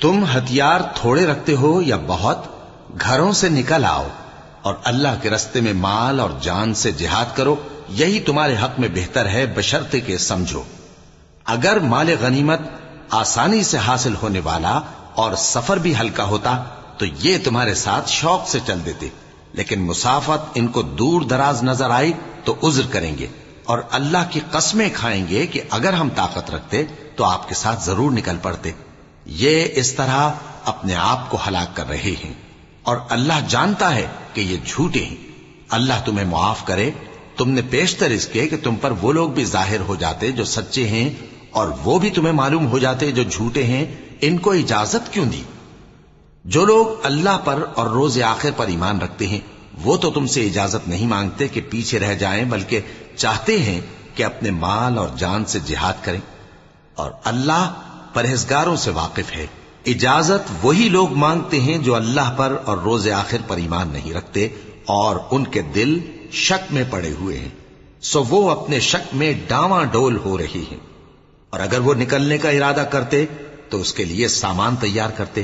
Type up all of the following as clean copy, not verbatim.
تم ہتھیار تھوڑے رکھتے ہو یا بہت، گھروں سے نکل آؤ اور اللہ کے رستے میں مال اور جان سے جہاد کرو، یہی تمہارے حق میں بہتر ہے، بشرطے کہ سمجھو۔ اگر مال غنیمت آسانی سے حاصل ہونے والا اور سفر بھی ہلکا ہوتا تو یہ تمہارے ساتھ شوق سے چل دیتے، لیکن مسافت ان کو دور دراز نظر آئی تو عذر کریں گے اور اللہ کی قسمیں کھائیں گے کہ اگر ہم طاقت رکھتے تو آپ کے ساتھ ضرور نکل پڑتے۔ یہ اس طرح اپنے آپ کو ہلاک کر رہے ہیں اور اللہ جانتا ہے کہ یہ جھوٹے ہیں۔ اللہ تمہیں معاف کرے، تم نے پیشتر اس کے کہ تم پر وہ لوگ بھی ظاہر ہو جاتے جو سچے ہیں اور وہ بھی تمہیں معلوم ہو جاتے جو جھوٹے ہیں، ان کو اجازت کیوں دی؟ جو لوگ اللہ پر اور روز آخر پر ایمان رکھتے ہیں وہ تو تم سے اجازت نہیں مانگتے کہ پیچھے رہ جائیں، بلکہ چاہتے ہیں کہ اپنے مال اور جان سے جہاد کریں، اور اللہ پرہیزگاروں سے واقف ہے۔ اجازت وہی لوگ مانگتے ہیں جو اللہ پر اور روز آخر پر ایمان نہیں رکھتے اور ان کے دل شک میں پڑے ہوئے ہیں، سو وہ اپنے شک میں ڈاواں ڈول ہو رہی ہیں، اور اگر وہ نکلنے کا ارادہ کرتے تو اس کے لیے سامان تیار کرتے،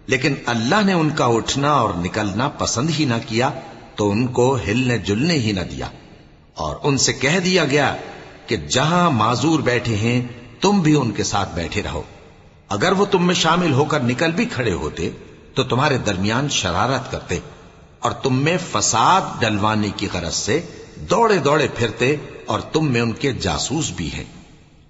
لیکن اللہ نے ان کا اٹھنا اور نکلنا پسند ہی نہ کیا تو ان کو ہلنے جلنے ہی نہ دیا، اور ان سے کہہ دیا گیا کہ جہاں معذور بیٹھے ہیں تم بھی ان کے ساتھ بیٹھے رہو۔ اگر وہ تم میں شامل ہو کر نکل بھی کھڑے ہوتے تو تمہارے درمیان شرارت کرتے اور تم میں فساد ڈلوانے کی غرض سے دوڑے دوڑے پھرتے، اور تم میں ان کے جاسوس بھی ہیں،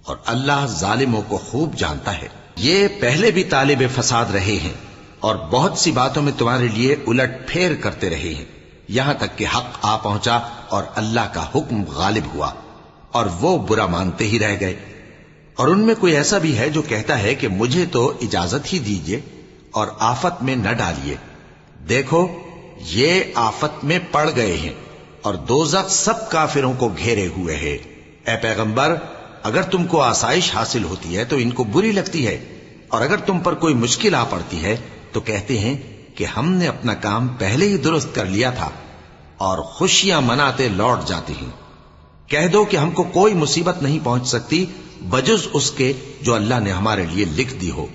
اور اللہ ظالموں کو خوب جانتا ہے۔ یہ پہلے بھی طالب فساد رہے ہیں اور بہت سی باتوں میں تمہارے لیے الٹ پھیر کرتے رہے ہیں، یہاں تک کہ حق آ پہنچا اور اللہ کا حکم غالب ہوا اور وہ برا مانتے ہی رہ گئے۔ اور ان میں کوئی ایسا بھی ہے جو کہتا ہے کہ مجھے تو اجازت ہی دیجئے اور آفت میں نہ ڈالیے۔ دیکھو یہ آفت میں پڑ گئے ہیں اور دوزخ سب کافروں کو گھیرے ہوئے ہے۔ اے پیغمبر، اگر تم کو آسائش حاصل ہوتی ہے تو ان کو بری لگتی ہے، اور اگر تم پر کوئی مشکل آ پڑتی ہے تو کہتے ہیں کہ ہم نے اپنا کام پہلے ہی درست کر لیا تھا، اور خوشیاں مناتے لوٹ جاتے ہیں۔ کہہ دو کہ ہم کو کوئی مصیبت نہیں پہنچ سکتی بجز اس کے جو اللہ نے ہمارے لیے لکھ دی ہو،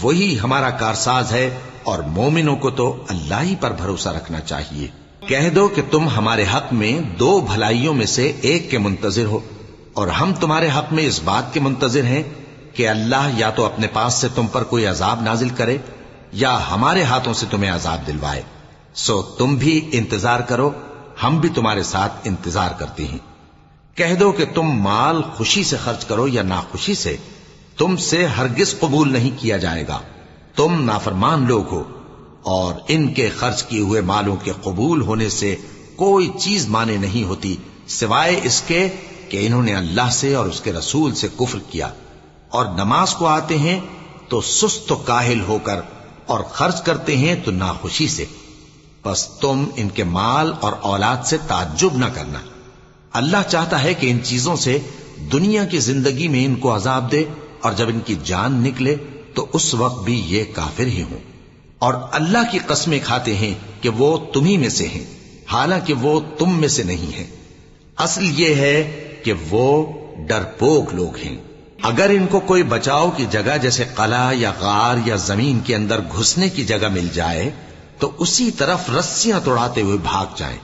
وہی ہمارا کارساز ہے، اور مومنوں کو تو اللہ ہی پر بھروسہ رکھنا چاہیے۔ کہہ دو کہ تم ہمارے حق میں دو بھلائیوں میں سے ایک کے منتظر ہو، اور ہم تمہارے حق میں اس بات کے منتظر ہیں کہ اللہ یا تو اپنے پاس سے تم پر کوئی عذاب نازل کرے یا ہمارے ہاتھوں سے تمہیں عذاب دلوائے، سو تم بھی انتظار کرو، ہم بھی تمہارے ساتھ انتظار کرتے ہیں۔ کہہ دو کہ تم مال خوشی سے خرچ کرو یا ناخوشی سے، تم سے ہرگز قبول نہیں کیا جائے گا، تم نافرمان لوگ ہو، اور ان کے خرچ کیے ہوئے مالوں کے قبول ہونے سے کوئی چیز مانے نہیں ہوتی سوائے اس کے کہ انہوں نے اللہ سے اور اس کے رسول سے کفر کیا، اور نماز کو آتے ہیں تو سست و کاہل ہو کر، اور خرچ کرتے ہیں تو ناخوشی سے، بس تم ان کے مال اور اولاد سے تعجب نہ کرنا۔ اللہ چاہتا ہے کہ ان چیزوں سے دنیا کی زندگی میں ان کو عذاب دے، اور جب ان کی جان نکلے تو اس وقت بھی یہ کافر ہی ہوں، اور اللہ کی قسمیں کھاتے ہیں کہ وہ تمہیں میں سے ہیں، حالانکہ وہ تم میں سے نہیں ہیں۔ اصل یہ ہے کہ وہ ڈرپوک لوگ ہیں۔ اگر ان کو کوئی بچاؤ کی جگہ جیسے قلعہ یا غار یا زمین کے اندر گھسنے کی جگہ مل جائے تو اسی طرف رسیاں توڑاتے ہوئے بھاگ جائیں،